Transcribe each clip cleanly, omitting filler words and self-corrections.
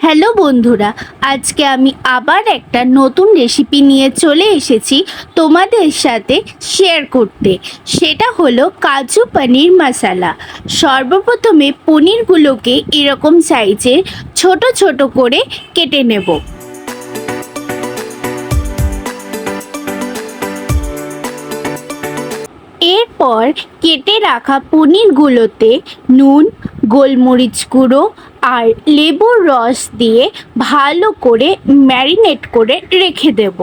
Hello বন্ধুরা, আজকে আমি আবার একটা নতুন রেসিপি নিয়ে চলে এসেছি তোমাদের সাথে শেয়ার করতে। সেটা হলো কাজু পনির মশালা। সর্বপ্রথমে পনিরগুলোকে এরকম সাইজের ছোট ছোট করে কেটে নেব। এরপর কেটে রাখা পনিরগুলোতে নুন, গোলমরিচ গুঁড়ো আর লেবুর রস দিয়ে ভালো করে ম্যারিনেট করে রেখে দেব।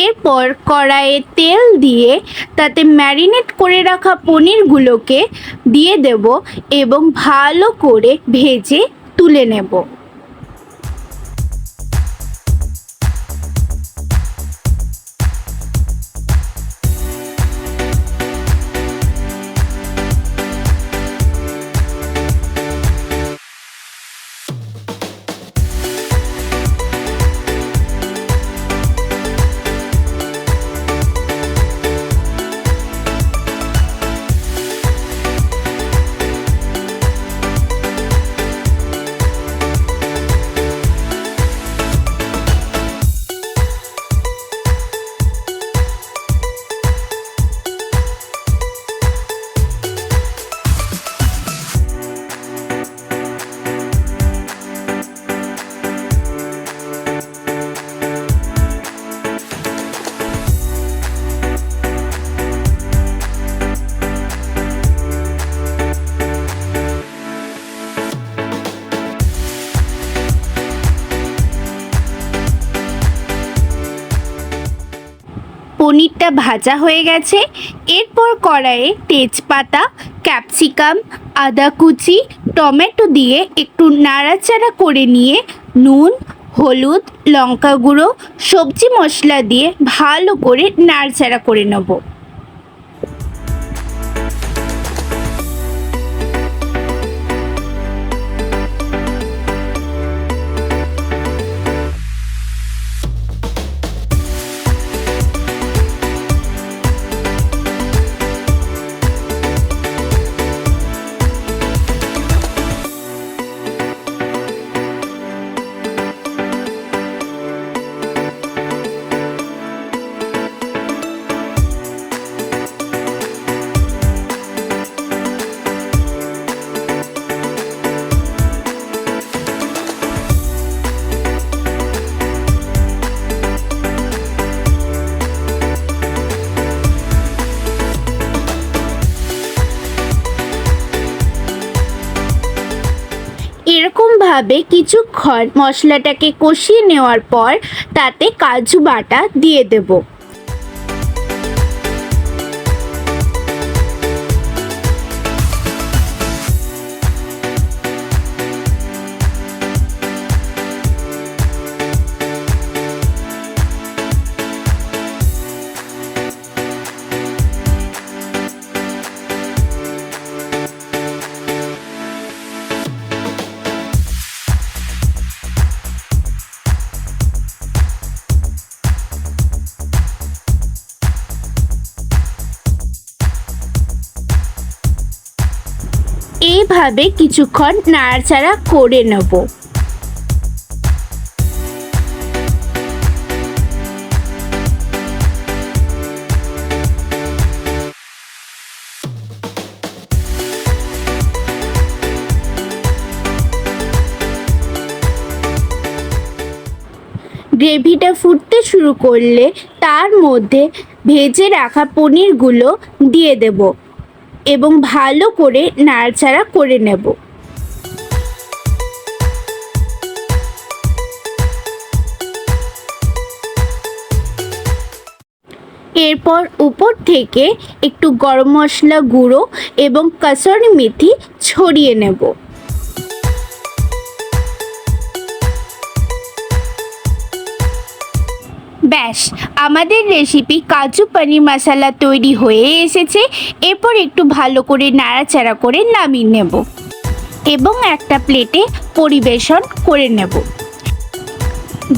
এরপর কড়াইয়ে তেল দিয়ে তাতে ম্যারিনেট করে রাখা পনিরগুলোকে দিয়ে দেব এবং ভালো করে ভেজে তুলে নেব। পনিরটা ভাজা হয়ে গেছে। এরপর কড়াইয়ে তেজপাতা, ক্যাপসিকাম, আদা কুচি, টমেটো দিয়ে একটু নাড়াচাড়া করে নিয়ে নুন, হলুদ, লঙ্কা গুঁড়ো, সবজি মশলা দিয়ে ভালো করে নাড়াচাড়া করে নেব। এরকমভাবে কিছুক্ষণ মশলাটাকে কষিয়ে নেওয়ার পর তাতে কাজু বাটা দিয়ে দেব। এইভাবে কিছুক্ষণ নাড়াচাড়া করে নেব। গ্রেভিটা ফুটতে শুরু করলে তার মধ্যে ভেজে রাখা পনিরগুলো দিয়ে দেব এবং ভালো করে নাড়াচাড়া করে নেব। এরপর উপর থেকে একটু গরম মশলা গুঁড়ো এবং কসুরি মেথি ছড়িয়ে নেব। ব্যাস, আমাদের রেসিপি কাজু পনির মশলা তৈরি হয়ে এসেছে। এরপর একটু ভালো করে নাড়াচাড়া করে নামিয়ে নেব এবং একটা প্লেটে পরিবেশন করে নেব।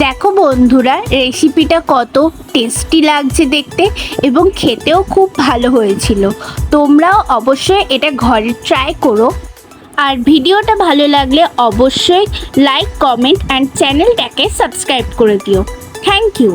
দেখো বন্ধুরা, রেসিপিটা কত টেস্টি লাগছে দেখতে এবং খেতেও খুব ভালো হয়েছিল। তোমরাও অবশ্যই এটা ঘরে ট্রাই করো। আর ভিডিওটা ভালো লাগলে অবশ্যই লাইক, কমেন্ট অ্যান্ড চ্যানেলটাকে সাবস্ক্রাইব করে দিও। Thank you.